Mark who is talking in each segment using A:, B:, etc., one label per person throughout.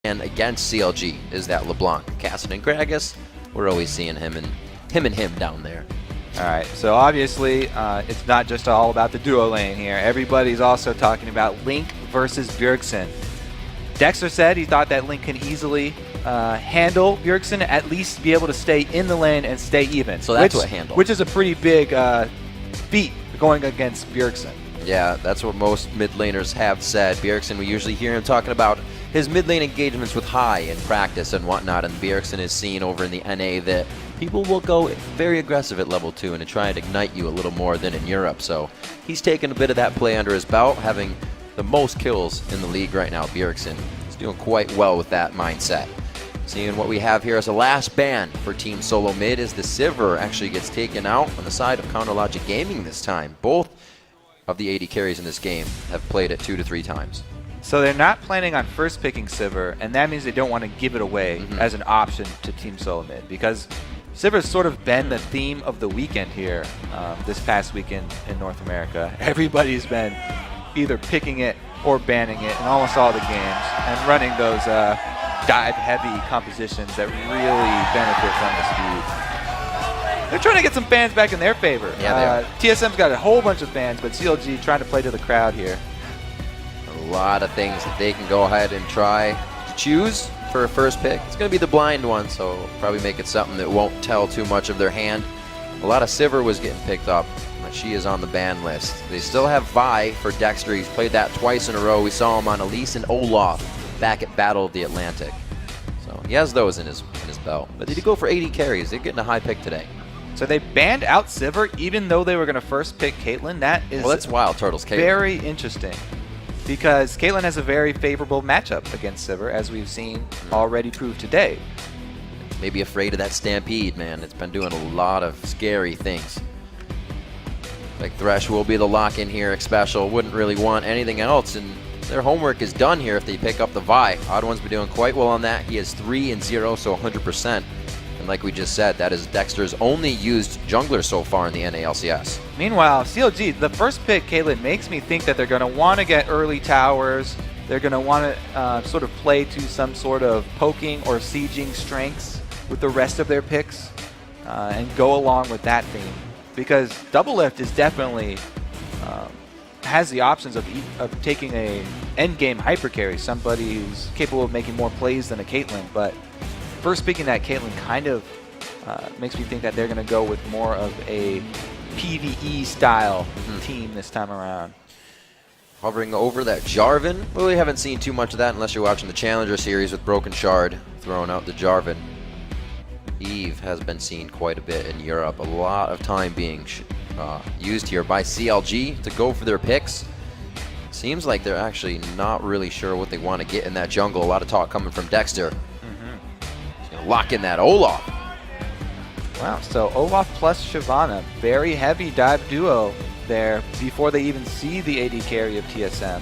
A: And against CLG is that LeBlanc. Cassidy and Gragas, we're always seeing him and him down there.
B: All right, so obviously it's not just all about the duo lane here. Everybody's also talking about Link versus Bjergsen. Dexter said he thought that Link can easily handle Bjergsen, at least be able to stay in the lane and stay even.
A: So that's what handle.
B: Which is a pretty big feat going against Bjergsen.
A: Yeah, that's what most mid laners have said. Bjergsen, we usually hear him talking about his mid lane engagements with High in practice and whatnot, and Bjergsen is seen over in the NA that people will go very aggressive at level 2 and to try and ignite you a little more than in Europe. So he's taken a bit of that play under his belt, having the most kills in the league right now. Bjergsen is doing quite well with that mindset. Seeing what we have here as a last ban for Team Solo Mid is the Sivir actually gets taken out on the side of Counter Logic Gaming this time. Both of the AD carries in this game have played it 2 to 3 times.
B: So they're not planning on first picking Sivir, and that means they don't want to give it away as an option to Team Solo Mid, because Sivir's sort of been the theme of the weekend here this past weekend in North America. Everybody's been either picking it or banning it in almost all the games and running those dive-heavy compositions that really benefit from the speed. They're trying to get some fans back in their favor.
A: Yeah, they are.
B: TSM's got a whole bunch of fans, but CLG trying to play to the crowd here.
A: A lot of things that they can go ahead and try to choose for a first pick. It's going to be the blind one, so probably make it something that won't tell too much of their hand. A lot of Sivir was getting picked up, but she is on the ban list. They still have Vi for Dexter. He's played that twice in a row. We saw him on Elise and Olaf back at Battle of the Atlantic. So he has those in his belt. But did he go for 80 carries? They're getting a high pick today.
B: So they banned out Sivir even though they were going to first pick Caitlyn. That is
A: that's Wild Turtles Caitlyn.
B: Very interesting, because Caitlyn has a very favorable matchup against Sivir, as we've seen already proved today.
A: Maybe afraid of that Stampede, man. It's been doing a lot of scary things. Like Thresh will be the lock-in here, Special. Wouldn't really want anything else, and their homework is done here if they pick up the Vi. Odd One's been doing quite well on that. He has 3 and 0, so 100%. And like we just said, that is Dexter's only used jungler so far in the NA LCS.
B: Meanwhile, CLG, the first pick, Caitlyn, makes me think that they're going to want to get early towers. They're going to want to sort of play to some sort of poking or sieging strengths with the rest of their picks and go along with that theme. Because Double Lift is definitely has the options of taking a endgame hyper carry, somebody who's capable of making more plays than a Caitlyn. But first picking that Caitlyn kind of makes me think that they're going to go with more of a PvE style team this time around.
A: Hovering over that Jarvan. Well, we haven't seen too much of that unless you're watching the Challenger series with Broken Shard throwing out the Jarvan. Eve has been seen quite a bit in Europe. A lot of time being used here by CLG to go for their picks. Seems like they're actually not really sure what they want to get in that jungle. A lot of talk coming from Dexter. He's going to lock in that Olaf.
B: Wow, so Olaf plus Shyvana, very heavy dive duo there before they even see the AD carry of TSM.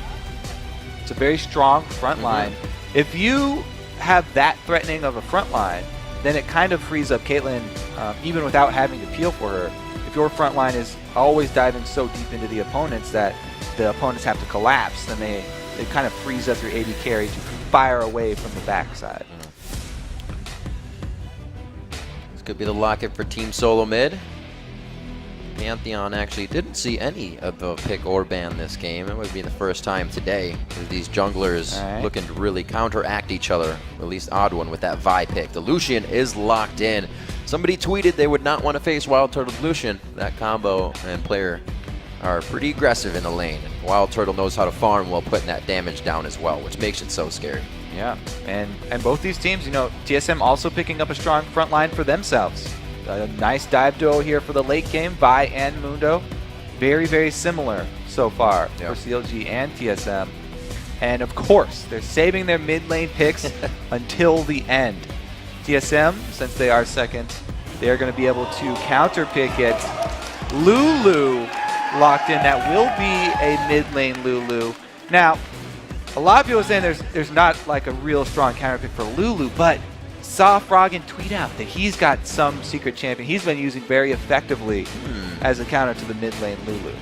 B: It's a very strong front line. If you have that threatening of a front line, then it kind of frees up Caitlyn even without having to peel for her. If your front line is always diving so deep into the opponents that the opponents have to collapse, then it kind of frees up your AD carry to fire away from the backside.
A: This could be the lock-in for Team Solo Mid. Pantheon actually didn't see any of the pick or ban this game. It would be the first time today with these junglers looking to really counteract each other. At least Odd One with that Vi pick. The Lucian is locked in. Somebody tweeted they would not want to face Wild Turtle Lucian. That combo and player are pretty aggressive in the lane. Wild Turtle knows how to farm while putting that damage down as well, which makes it so scary. Yeah,
B: and both these teams, you know, TSM also picking up a strong front line for themselves. A nice dive duo here for the late game, Vi and Mundo. Very, very similar so far for CLG and TSM. And of course, they're saving their mid lane picks until the end. TSM, since they are second, they are going to be able to counter pick it. Lulu locked in. That will be a mid lane Lulu. Now, a lot of people are saying there's not like a real strong counter pick for Lulu, but saw Froggen tweet out that he's got some secret champion he's been using very effectively as a counter to the mid lane Lulu.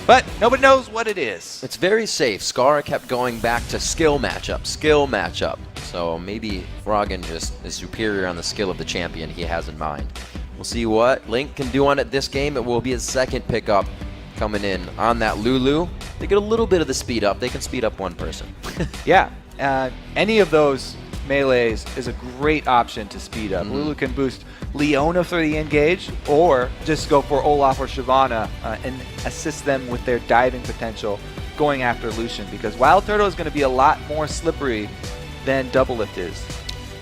B: But nobody knows what it is.
A: It's very safe. Scar kept going back to skill matchup, skill matchup. So maybe Froggen just is superior on the skill of the champion he has in mind. We'll see what Link can do on it this game. It will be his second pickup coming in on that Lulu. They get a little bit of the speed up. They can speed up one person.
B: Yeah, any of those melees is a great option to speed up. Lulu can boost Leona for the engage, or just go for Olaf or Shyvana and assist them with their diving potential going after Lucian, because Wild Turtle is going to be a lot more slippery than Double Lift is.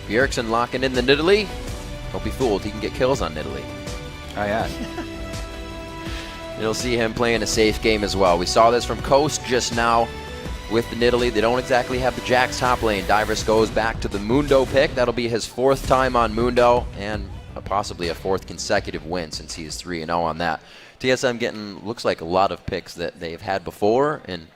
A: Bjergsen locking in the Nidalee. Don't be fooled, he can get kills on Nidalee.
B: Oh yeah.
A: You'll see him playing a safe game as well. We saw this from Coast just now with the Nidalee. They don't exactly have the Jax top lane. Divers goes back to the Mundo pick. That'll be his 4th time on Mundo, and possibly a 4th consecutive win since he's 3-0 on that. TSM getting, looks like, a lot of picks that they've had before and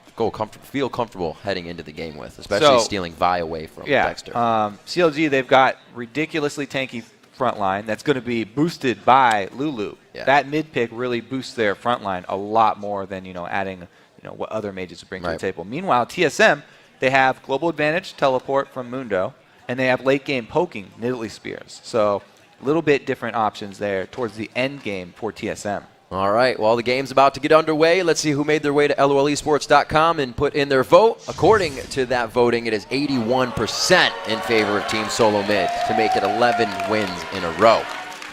A: feel comfortable heading into the game with, especially stealing Vi away from Dexter.
B: CLG, they've got ridiculously tanky front line that's going to be boosted by Lulu.
A: Yeah.
B: That mid pick really boosts their front line a lot more than adding what other mages bring to the table. Meanwhile, TSM, they have global advantage teleport from Mundo, and they have late game poking Nidalee spears. So a little bit different options there towards the end game for TSM.
A: All right, well, the game's about to get underway. Let's see who made their way to LOLesports.com and put in their vote. According to that voting, it is 81% in favor of Team Solo Mid to make it 11 wins in a row.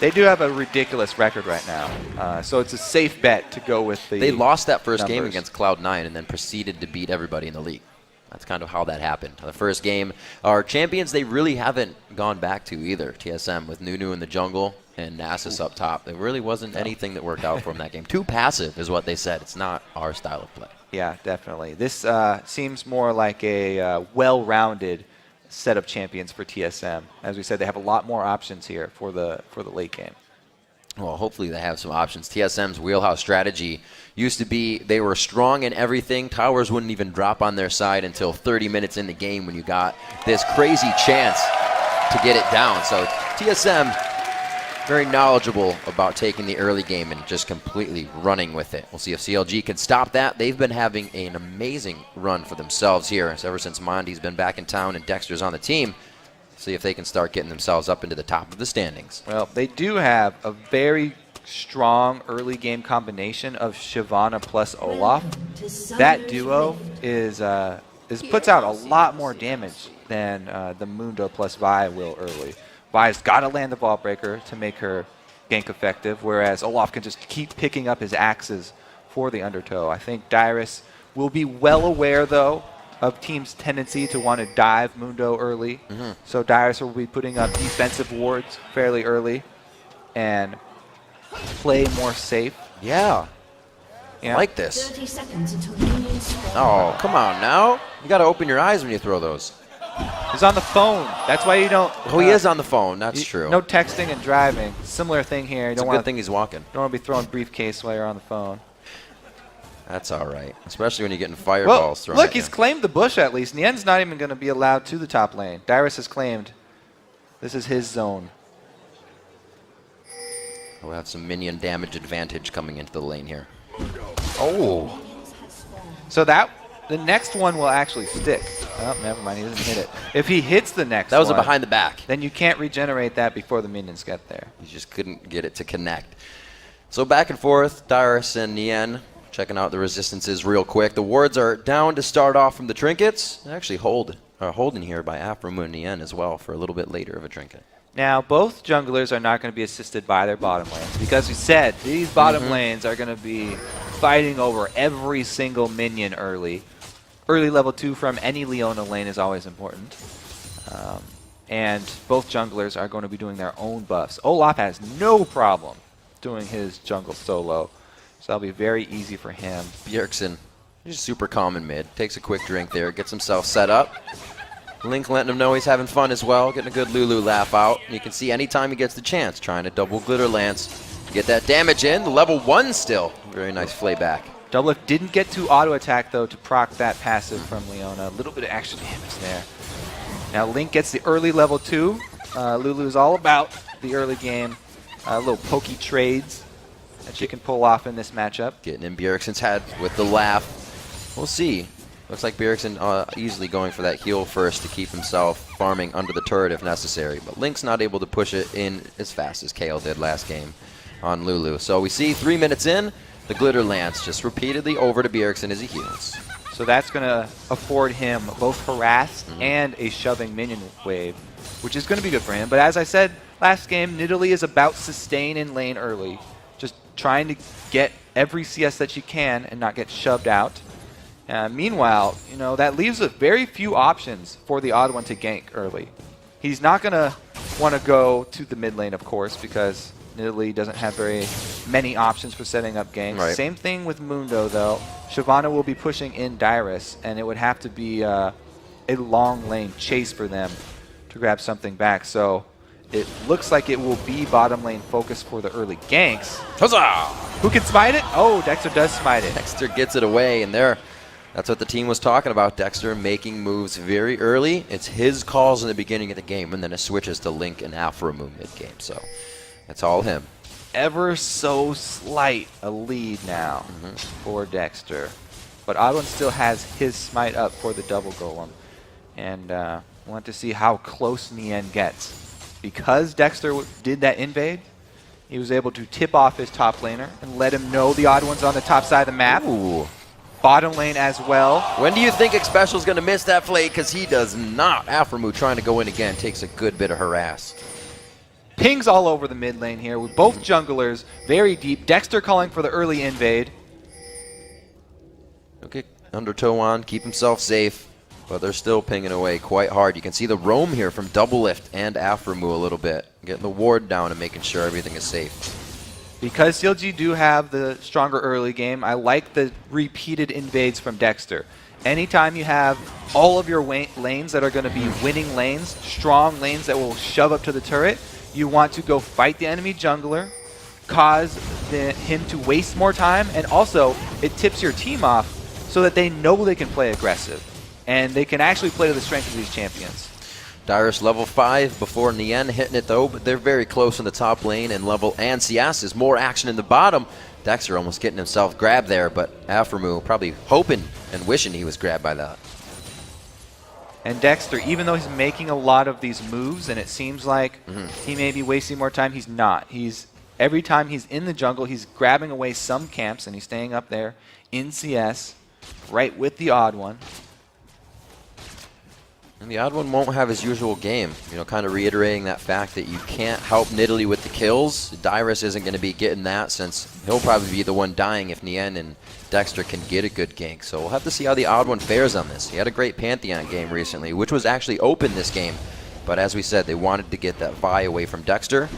B: They do have a ridiculous record right now, so it's a safe bet to go with the
A: They lost that first
B: numbers.
A: game against Cloud9 and then proceeded to beat everybody in the league. That's kind of how that happened. The first game, our champions, they really haven't gone back to either. TSM with Nunu in the jungle and Nasus up top. There really wasn't anything that worked out for them that game. Too passive is what they said. It's not our style of play.
B: Yeah, definitely. This seems more like a well-rounded set of champions for TSM. As we said, they have a lot more options here for the late game.
A: Well, hopefully they have some options. TSM's wheelhouse strategy used to be they were strong in everything. Towers wouldn't even drop on their side until 30 minutes in the game when you got this crazy chance to get it down. So TSM, very knowledgeable about taking the early game and just completely running with it. We'll see if CLG can stop that. They've been having an amazing run for themselves here ever since Mondi's been back in town and Dexter's on the team. See if they can start getting themselves up into the top of the standings.
B: Well, they do have a very strong early game combination of Shyvana plus Olaf. That duo puts out a lot more damage than the Mundo plus Vi will early. Vi's got to land the ball breaker to make her gank effective, whereas Olaf can just keep picking up his axes for the undertow. I think Dyrus will be well aware, though, of team's tendency to want to dive Mundo early. So Dyrus will be putting up defensive wards fairly early and play more safe.
A: Yeah. I like this.
C: 30 seconds until minions spawn.
A: Oh, come on now. You got to open your eyes when you throw those.
B: He's on the phone. That's why you don't...
A: Oh, he is on the phone. That's true.
B: No texting and driving. Similar thing here.
A: It's a good thing he's walking.
B: Don't want to be throwing briefcase while you're on the phone.
A: That's all right, especially when you're getting fireballs thrown
B: look,
A: at you.
B: he's claimed the bush at least. Nien's not even going to be allowed to the top lane. Dyrus has claimed this is his zone.
A: We'll have some minion damage advantage coming into the lane here. Oh.
B: So the next one will actually stick. Oh, never mind. He doesn't hit it. If he hits the next
A: That was
B: one,
A: a behind the back.
B: then you can't regenerate that before the minions get there.
A: He just couldn't get it to connect. So back and forth, Dyrus and Nien checking out the resistances real quick. The wards are down to start off from the trinkets. They're actually holding here by Aframu and Nien as well for a little bit later of a trinket.
B: Now, both junglers are not going to be assisted by their bottom lanes because we said these bottom lanes are going to be fighting over every single minion early. Early level 2 from any Leona lane is always important. And both junglers are going to be doing their own buffs. Olaf has no problem doing his jungle solo, so that'll be very easy for him.
A: Bjergsen, he's super calm in mid. Takes a quick drink there, gets himself set up. Link letting him know he's having fun as well, getting a good Lulu laugh out. You can see anytime he gets the chance, trying to double Glitter Lance. Get that damage in, level 1 still. Very nice flayback.
B: Double Lift didn't get to auto attack though to proc that passive from Leona. A little bit of extra damage there. Now Link gets the early level 2. Lulu's all about the early game. Little pokey trades that she can pull off in this matchup.
A: Getting in Bjergsen's head with the laugh. We'll see. Looks like Bjergsen easily going for that heal first to keep himself farming under the turret if necessary. But Link's not able to push it in as fast as Kale did last game on Lulu. So we see 3 minutes in, the Glitter Lance just repeatedly over to Bjergsen as he heals.
B: So that's going to afford him both harass and a shoving minion wave, which is going to be good for him. But as I said last game, Nidalee is about sustain in lane early. Just trying to get every CS that she can and not get shoved out. Meanwhile, you know, that leaves a very few options for the odd one to gank early. He's not going to want to go to the mid lane, of course, because Nidalee doesn't have very many options for setting up ganks.
A: Right.
B: Same thing with Mundo, though. Shyvana will be pushing in Dyrus, and it would have to be a long lane chase for them to grab something back. So it looks like it will be bottom lane focus for the early ganks.
A: Huzzah!
B: Who can smite it? Oh, Dexter does smite it.
A: Dexter gets it away, and that's what the team was talking about. Dexter making moves very early. It's his calls in the beginning of the game, and then it switches to Link and Alphamu mid-game. So it's all him.
B: Ever so slight a lead now for Dexter. But Oddone still has his smite up for the double golem. And we'll have to see how close Nien gets. Because Dexter did that invade, he was able to tip off his top laner and let him know the odd one's on the top side of the map.
A: Ooh.
B: Bottom lane as well.
A: When do you think Xpecial's going to miss that play? Because he does not. Alphamu trying to go in again takes a good bit of harass.
B: Pings all over the mid lane here with both junglers very deep. Dexter calling for the early invade.
A: Okay, Undertow on, keep himself safe, but they're still pinging away quite hard. You can see the roam here from Double Lift and Alphamu a little bit, getting the ward down and making sure everything is safe.
B: Because CLG do have the stronger early game, I like the repeated invades from Dexter. Anytime you have all of your lanes that are going to be winning lanes, strong lanes that will shove up to the turret, you want to go fight the enemy jungler, cause him to waste more time, and also it tips your team off so that they know they can play aggressive. And they can actually play to the strength of these champions.
A: Dyrus level 5 before Nien hitting it though, but they're very close in the top lane, and CS is more action in the bottom. Dexter almost getting himself grabbed there, but Alphamu probably hoping and wishing he was grabbed by that.
B: And Dexter, even though he's making a lot of these moves, and it seems like he may be wasting more time, he's not. Every time he's in the jungle, he's grabbing away some camps, and he's staying up there in CS, right with the odd one.
A: And the odd one won't have his usual game, you know, kind of reiterating that fact that you can't help Nidalee with the kills. Dyrus isn't going to be getting that since he'll probably be the one dying if Nien and Dexter can get a good gank. So we'll have to see how the odd one fares on this. He had a great Pantheon game recently, which was actually open this game. But as we said, they wanted to get that Vi away from Dexter.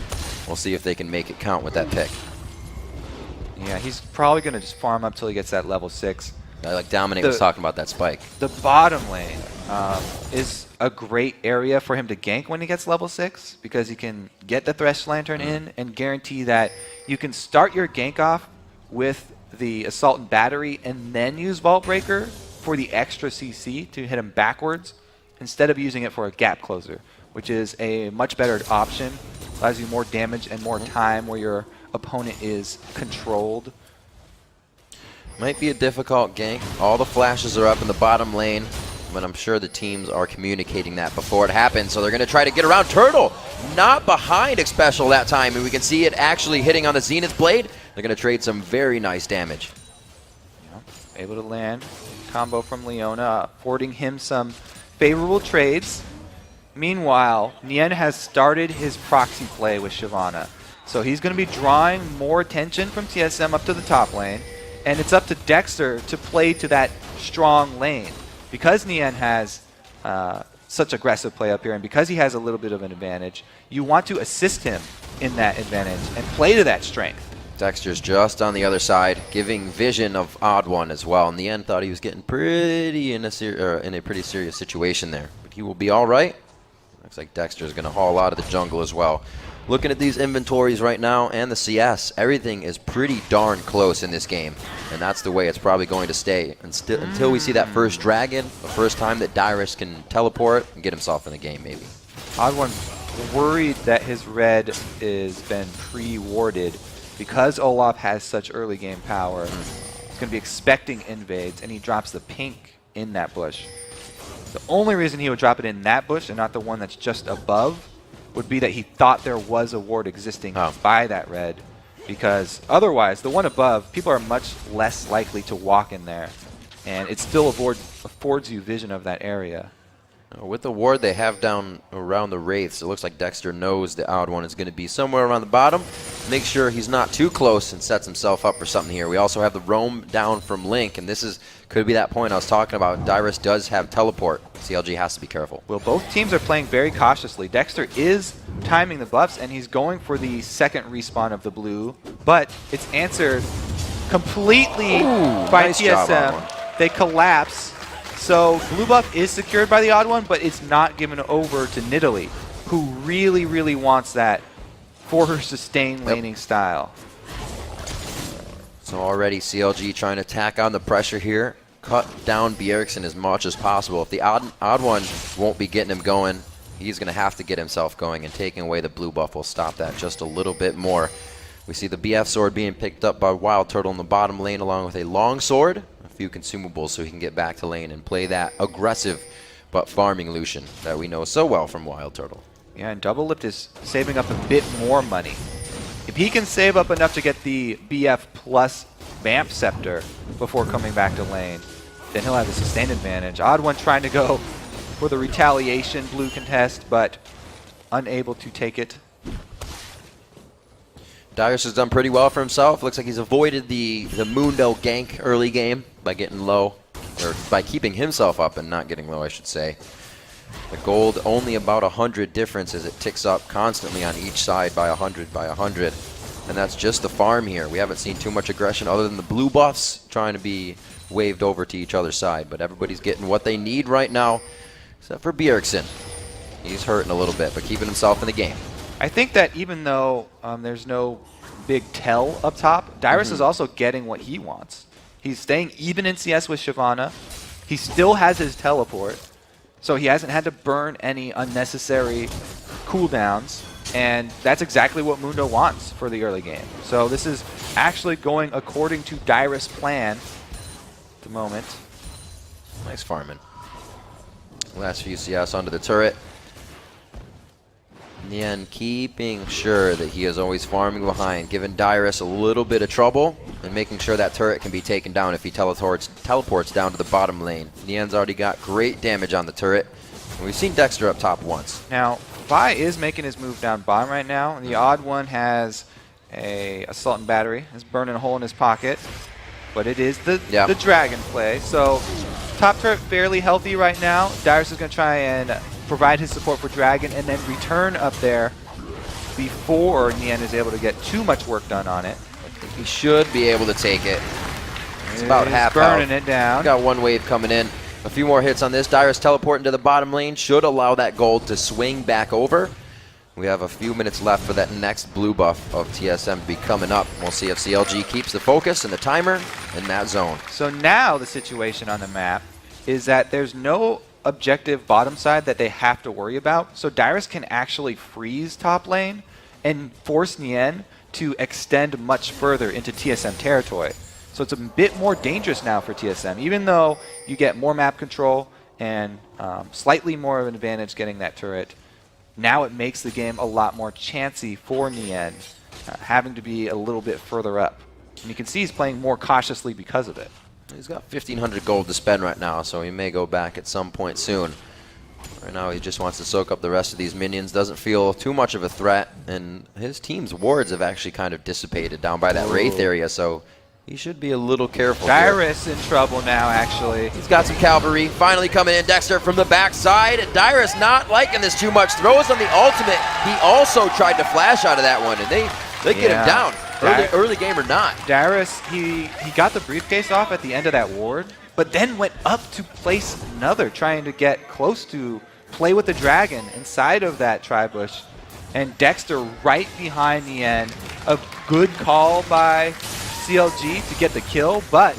A: We'll see if they can make it count with that pick.
B: Yeah, he's probably going to just farm up till he gets that level 6.
A: Like Dominate was talking about that spike.
B: The bottom lane is a great area for him to gank when he gets level 6 because he can get the Thresh Lantern in and guarantee that you can start your gank off with the Assault and Battery and then use Vault Breaker for the extra CC to hit him backwards instead of using it for a gap closer, which is a much better option. Allows you more damage and more time where your opponent is controlled.
A: Might be a difficult gank. All the flashes are up in the bottom lane, but I'm sure the teams are communicating that before it happens. So they're going to try to get around Turtle. Not behind Xpecial that time, and we can see it actually hitting on the Zenith Blade. They're going to trade some very nice damage.
B: Yeah, able to land. Combo from Leona, affording him some favorable trades. Meanwhile, Nien has started his proxy play with Shyvana. So he's going to be drawing more attention from TSM up to the top lane. And it's up to Dexter to play to that strong lane. Because Nien has such aggressive play up here, and because he has a little bit of an advantage, you want to assist him in that advantage and play to that strength.
A: Dexter's just on the other side, giving vision of Odd One as well. In the end, thought he was getting pretty in a pretty serious situation there. But he will be all right. Looks like Dexter's going to haul out of the jungle as well. Looking at these inventories right now and the CS, everything is pretty darn close in this game. And that's the way it's probably going to stay until we see that first dragon, the first time that Dyrus can teleport and get himself in the game, maybe.
B: Odd One worried that his red is been pre-warded because Olaf has such early game power. He's going to be expecting invades, and he drops the pink in that bush. The only reason he would drop it in that bush and not the one that's just above would be that he thought there was a ward existing by that red, because otherwise, the one above, people are much less likely to walk in there, and it still affords you vision of that area.
A: With the ward they have down around the Wraiths, it looks like Dexter knows the odd one is going to be somewhere around the bottom. Make sure he's not too close and sets himself up for something here. We also have the roam down from Link, and this could be that point I was talking about. Dyrus does have teleport. CLG has to be careful.
B: Well, both teams are playing very cautiously. Dexter is timing the buffs, and he's going for the second respawn of the blue, but it's answered completely by
A: nice job,
B: TSM.
A: Odd One.
B: They collapse. So blue buff is secured by the odd one, but it's not given over to Nidalee, who really, really wants that for her sustained laning style.
A: So already CLG trying to tack on the pressure here, cut down Bjergsen as much as possible. If the odd one won't be getting him going, he's going to have to get himself going, and taking away the blue buff will stop that just a little bit more. We see the BF sword being picked up by Wild Turtle in the bottom lane, along with a long sword, a few consumables so he can get back to lane and play that aggressive but farming Lucian that we know so well from Wild Turtle.
B: Yeah, and Double Lift is saving up a bit more money. If he can save up enough to get the BF plus Vamp Scepter before coming back to lane, then he'll have a sustained advantage. Odd One trying to go for the retaliation blue contest, but unable to take it.
A: Dyrus has done pretty well for himself. Looks like he's avoided the Mundo gank early game by getting low, or by keeping himself up and not getting low, I should say. The gold only about 100 difference as it ticks up constantly on each side by 100 by 100. And that's just the farm here. We haven't seen too much aggression other than the blue buffs trying to be waved over to each other's side. But everybody's getting what they need right now, except for Bjergsen. He's hurting a little bit, but keeping himself in the game.
B: I think that even though there's no big tell up top, Dyrus is also getting what he wants. He's staying even in CS with Shyvana. He still has his teleport, so he hasn't had to burn any unnecessary cooldowns, and that's exactly what Mundo wants for the early game. So this is actually going according to Dyrus' plan at the moment.
A: Nice farming. Last few CS onto the turret. Nien keeping sure that he is always farming behind, giving Dyrus a little bit of trouble and making sure that turret can be taken down if he teleports down to the bottom lane. Nien's already got great damage on the turret, and we've seen Dexter up top once.
B: Now, Vi is making his move down bottom right now. The odd one has a assault and battery. Is burning a hole in his pocket, but it is the dragon play. So top turret fairly healthy right now. Dyrus is going to try and provide his support for Dragon, and then return up there before Nien is able to get too much work done on it.
A: I think he should be able to take it. It's about half
B: burning
A: health.
B: It down.
A: Got one wave coming in. A few more hits on this. Dyrus teleporting to the bottom lane should allow that gold to swing back over. We have a few minutes left for that next blue buff of TSM to be coming up. We'll see if CLG keeps the focus and the timer in that zone.
B: So now the situation on the map is that there's no objective bottom side that they have to worry about. So Dyrus can actually freeze top lane and force Nien to extend much further into TSM territory. So it's a bit more dangerous now for TSM, even though you get more map control and slightly more of an advantage getting that turret. Now it makes the game a lot more chancy for Nien, having to be a little bit further up. And you can see he's playing more cautiously because of it.
A: He's got 1,500 gold to spend right now, so he may go back at some point soon. Right now he just wants to soak up the rest of these minions, doesn't feel too much of a threat, and his team's wards have actually kind of dissipated down by that Wraith area, so he should be a little careful.
B: Dyrus in trouble now, actually.
A: He's got some cavalry finally coming in. Dexter from the backside. Dyrus not liking this too much. Throws on the ultimate. He also tried to flash out of that one, and they get him down. Early game or not.
B: Dyrus, he got the briefcase off at the end of that ward, but then went up to place another, trying to get close to play with the dragon inside of that tri-bush. And Dexter right behind the end. A good call by CLG to get the kill, but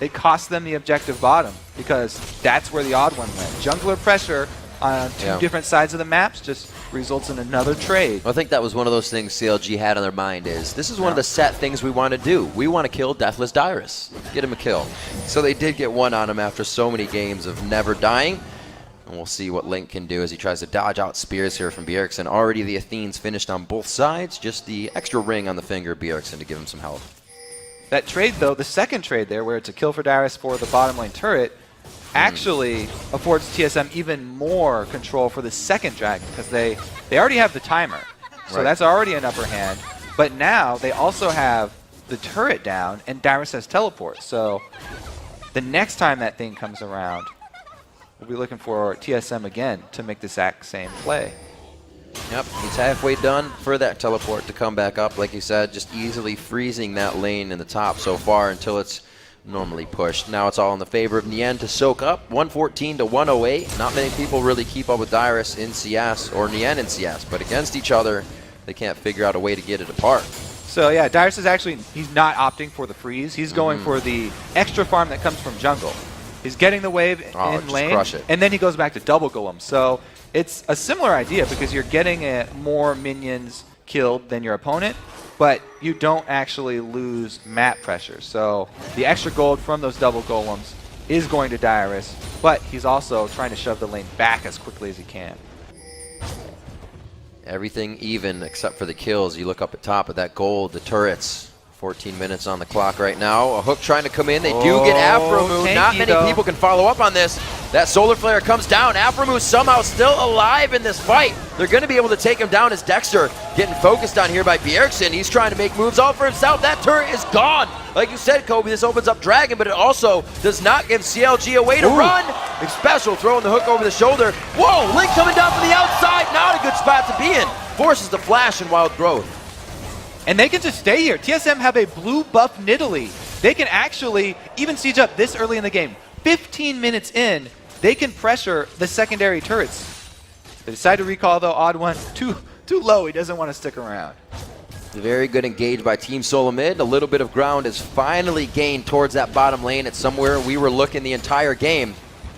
B: it cost them the objective bottom because that's where the odd one went. Jungler pressure on two different sides of the maps just results in another trade.
A: I think that was one of those things CLG had on their mind is, this is one of the set things we want to do. We want to kill Deathless Dyrus. Get him a kill. So they did get one on him after so many games of never dying. And we'll see what Link can do as he tries to dodge out spears here from Bjergsen. Already the Athenes finished on both sides. Just the extra ring on the finger of Bjergsen to give him some health.
B: That trade, though, the second trade there, where it's a kill for Dyrus for the bottom lane turret, actually affords TSM even more control for the second dragon, because they already have the timer. So that's already an upper hand. But now they also have the turret down, and Dyrus has teleport. So the next time that thing comes around, we'll be looking for TSM again to make the exact same play.
A: Yep, he's halfway done for that teleport to come back up. Like you said, just easily freezing that lane in the top so far until it's normally pushed. Now it's all in the favor of Nien to soak up. 114 to 108. Not many people really keep up with Dyrus in CS or Nien in CS, but against each other, they can't figure out a way to get it apart.
B: So yeah, Dyrus is actually, he's not opting for the freeze. He's going for the extra farm that comes from jungle. He's getting the wave in lane, and then he goes back to double golem. So it's a similar idea because you're getting more minions killed than your opponent, but you don't actually lose map pressure. So the extra gold from those double golems is going to Dyrus, but he's also trying to shove the lane back as quickly as he can.
A: Everything even except for the kills. You look up at top at that gold, the turrets. 14 minutes on the clock right now. A hook trying to come in. They do get Afromu. Not many people can follow up on this. That solar flare comes down. Afromu somehow still alive in this fight. They're going to be able to take him down as Dexter getting focused on here by Bjergsen. He's trying to make moves all for himself. That turret is gone. Like you said, Kobe, this opens up Dragon, but it also does not give CLG a way to run. Big special, throwing the hook over the shoulder. Whoa, Link coming down from the outside. Not a good spot to be in. Forces the flash and wild growth.
B: And they can just stay here. TSM have a blue buff Nidalee. They can actually even siege up this early in the game. 15 minutes in, they can pressure the secondary turrets. They decide to recall, though. Odd one, too low. He doesn't want to stick around.
A: Very good engage by Team Solo Mid. A little bit of ground is finally gained towards that bottom lane. It's somewhere we were looking the entire game.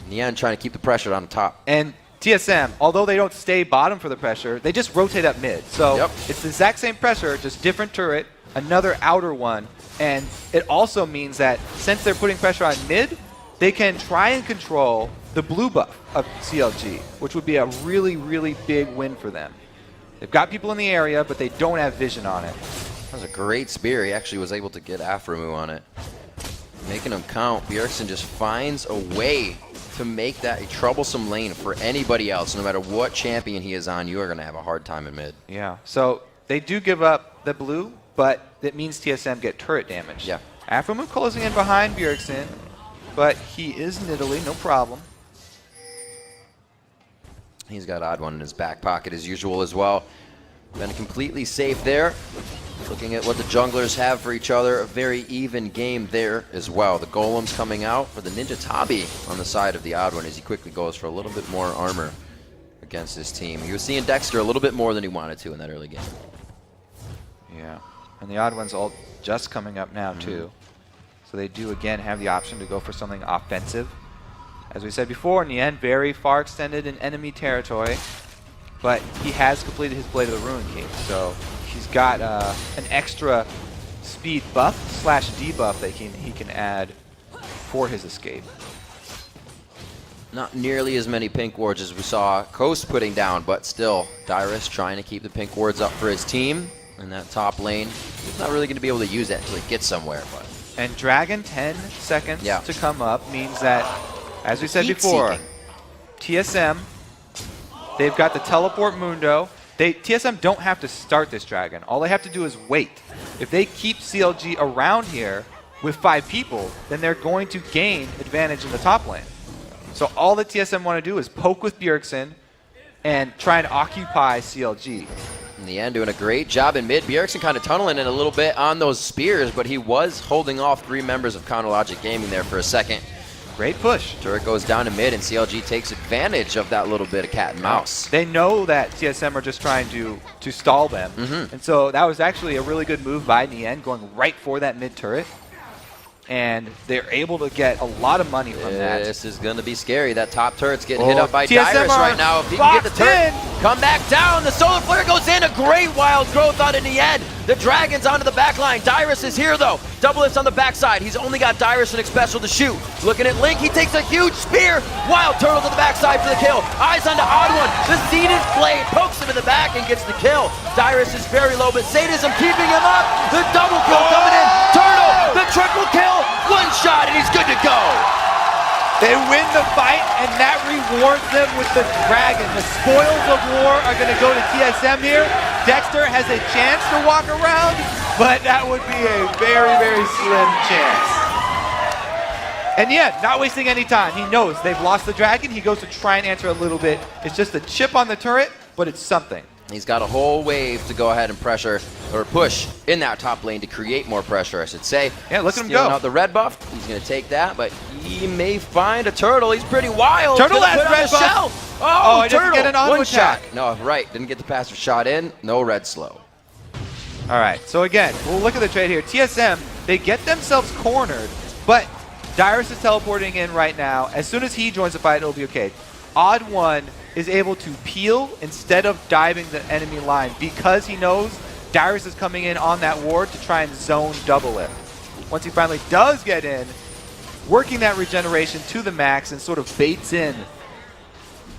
A: Nien trying to keep the pressure on the top.
B: And TSM, although they don't stay bottom for the pressure, they just rotate up mid. So it's the exact same pressure, just different turret, another outer one. And it also means that since they're putting pressure on mid, they can try and control the blue buff of CLG, which would be a really, really big win for them. They've got people in the area, but they don't have vision on it.
A: That was a great spear. He actually was able to get Afromu on it. Making him count. Bjergsen just finds a way to make that a troublesome lane for anybody else. No matter what champion he is on, you are going to have a hard time in mid.
B: Yeah, so they do give up the blue, but that means TSM get turret damage.
A: Yeah.
B: Afromu closing in behind Bjergsen, but he is Nidalee, no problem.
A: He's got Odd One in his back pocket as usual as well. Been completely safe there. Looking at what the junglers have for each other, a very even game there as well. The golems coming out for the Ninja Tabi on the side of the Odd One as he quickly goes for a little bit more armor against his team. He was seeing Dexter a little bit more than he wanted to in that early game.
B: Yeah, and the Odd One's all just coming up now too. So they do again have the option to go for something offensive. As we said before, Nien very far extended in enemy territory, but he has completed his Blade of the Ruin King, so he's got an extra speed buff / debuff that he can add for his escape.
A: Not nearly as many pink wards as we saw Coast putting down, but still, Dyrus trying to keep the pink wards up for his team in that top lane. He's not really going to be able to use that until he gets somewhere. But
B: And Dragon 10 seconds to come up means that, as we said before, TSM, they've got the teleport Mundo. TSM don't have to start this Dragon. All they have to do is wait. If they keep CLG around here with 5 people, then they're going to gain advantage in the top lane. So all that TSM want to do is poke with Bjergsen and try and occupy CLG.
A: In the end, doing a great job in mid. Bjergsen kind of tunneling in a little bit on those spears, but he was holding off 3 members of Counterlogic Gaming there for a second.
B: Great push.
A: Turret goes down to mid, and CLG takes advantage of that little bit of cat and mouse.
B: They know that TSM are just trying to stall them. And so that was actually a really good move by Nien, going right for that mid turret. and they're able to get a lot of money from that.
A: This is going to be scary. That top turret's getting hit up by
B: TSM
A: Dyrus
B: are
A: right now. If he can get the turret,
B: in.
A: come back down. The solar flare goes in. A great wild growth out in the end. The Dragons onto the back line. Dyrus is here though. Double Lift's on the backside. He's only got Dyrus and Special to shoot. Looking at Link, he takes a huge spear. Wild Turtle to the backside for the kill. Eyes onto Odd One. The Zenith Blade pokes him in the back and gets the kill. Dyrus is very low, but Sadism keeping him up. The double kill coming in. Turtle, the triple kill. One shot and he's good to go.
B: They win the fight, and that rewards them with the Dragon. The spoils of war are going to go to TSM here. Dexter has a chance to walk around, but that would be a very, very slim chance. And yeah, not wasting any time. He knows they've lost the Dragon. He goes to try and answer a little bit. It's just a chip on the turret, but it's something.
A: He's got a whole wave to go ahead and pressure, or push in that top lane to create more pressure, I should say.
B: Yeah, look at him
A: Stealing
B: go.
A: out the red buff. He's going to take that, but he may find a turtle. He's pretty wild.
B: Turtle
A: Gonna
B: has
A: put on
B: red
A: the
B: buff.
A: shell.
B: Oh, he doesn't
A: Turtle.
B: get an auto
A: One
B: attack.
A: shot. No, right. Didn't get the passive shot in. No red slow.
B: All right, so again, we'll look at the trade here. TSM, they get themselves cornered, but Dyrus is teleporting in right now. As soon as he joins the fight, it'll be okay. Odd One is able to peel instead of diving the enemy line because he knows Dyrus is coming in on that ward to try and zone double lift. Once he finally does get in, working that regeneration to the max and sort of baits in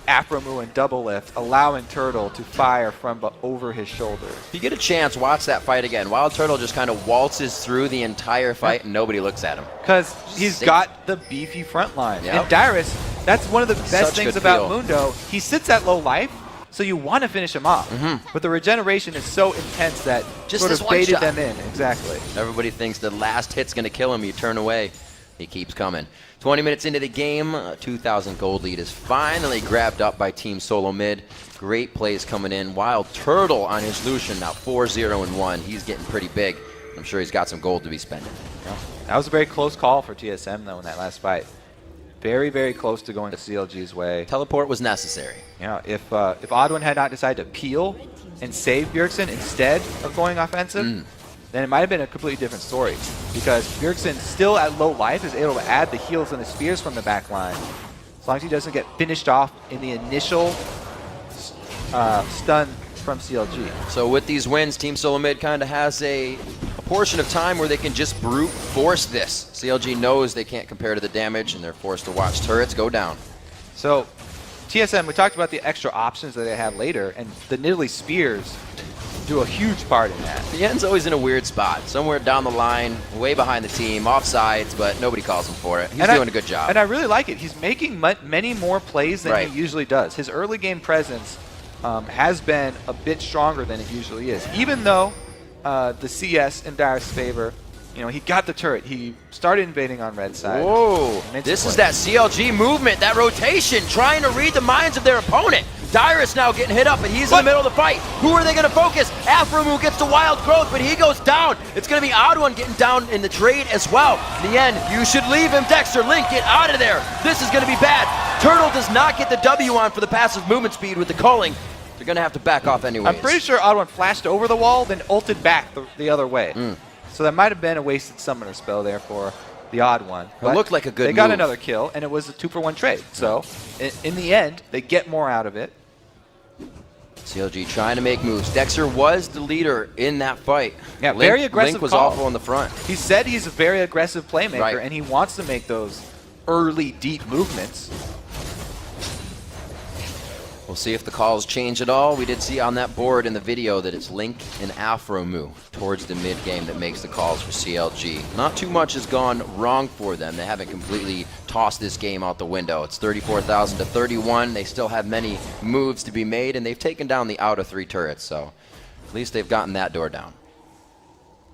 B: Afromu and double lift, allowing Turtle to fire from over his shoulder.
A: If you get a chance, watch that fight again. Wild Turtle just kind of waltzes through the entire fight and nobody looks at him.
B: Because he's
A: Safe.
B: got the beefy front line.
A: Yep.
B: And Dyrus, that's one of the best
A: Such
B: things
A: good
B: about
A: feel.
B: Mundo. He sits at low life, so you want to finish him off. But the regeneration is so intense that
A: Just
B: sort
A: this
B: of
A: one
B: baited
A: shot.
B: them in. Exactly.
A: Everybody thinks the last hit's going to kill him. You turn away. He keeps coming. 20 minutes into the game, a 2,000 gold lead is finally grabbed up by Team Solo Mid. Great plays coming in. Wild Turtle on his Lucian, now 4-0-1. He's getting pretty big. I'm sure he's got some gold to be spending.
B: Yeah. That was a very close call for TSM, though, in that last fight. Very, very close to going to CLG's way.
A: Teleport was necessary.
B: Yeah, if Odd One had not decided to peel and save Bjergsen instead of going offensive, then it might have been a completely different story. Because Bjergsen, still at low life, is able to add the heals and the spears from the back line. As long as he doesn't get finished off in the initial stun from CLG.
A: So with these wins, Team Solo Mid kind of has a portion of time where they can just brute force this. CLG knows they can't compare to the damage, and they're forced to watch turrets go down.
B: So TSM, we talked about the extra options that they have later, and the Nidalee Spears do a huge part in that.
A: The end's always in a weird spot, somewhere down the line, way behind the team, offsides, but nobody calls him for it. He's doing a good job.
B: And I really like it. He's making many more plays than
A: Right.
B: he usually does. His early game presence has been a bit stronger than it usually is. Even though the CS in Dyrus' favor, you know, he got the turret. He started invading on red side.
A: Whoa,
B: Made
A: this
B: some
A: is
B: plays.
A: that CLG movement, that rotation, trying to read the minds of their opponent. Dyrus now getting hit up, and he's in the middle of the fight. Who are they going to focus? Afromu gets the wild growth, but he goes down. It's going to be Odd One getting down in the trade as well. In the end, you should leave him, Dexter. Link, get out of there. This is going to be bad. Turtle does not get the W on for the passive movement speed with the culling. They're going to have to back off anyways.
B: I'm pretty sure Odd One flashed over the wall, then ulted back the other way. So that might have been a wasted summoner spell there for the Odd One.
A: It looked like a good
B: They got
A: move.
B: another kill, and it was a 2-for-1 trade. So in the end, they get more out of it.
A: CLG trying to make moves. Dexter was the leader in that fight.
B: Yeah, very aggressive
A: Link was
B: call.
A: awful in the front.
B: He said he's a very aggressive playmaker,
A: Right.
B: and he wants to make those early, deep movements.
A: We'll see if the calls change at all. We did see on that board in the video that it's Link and Afromu towards the mid game that makes the calls for CLG. Not too much has gone wrong for them. They haven't completely tossed this game out the window. It's 34,000 to 31. They still have many moves to be made, and they've taken down the outer 3 turrets, so at least they've gotten that door down.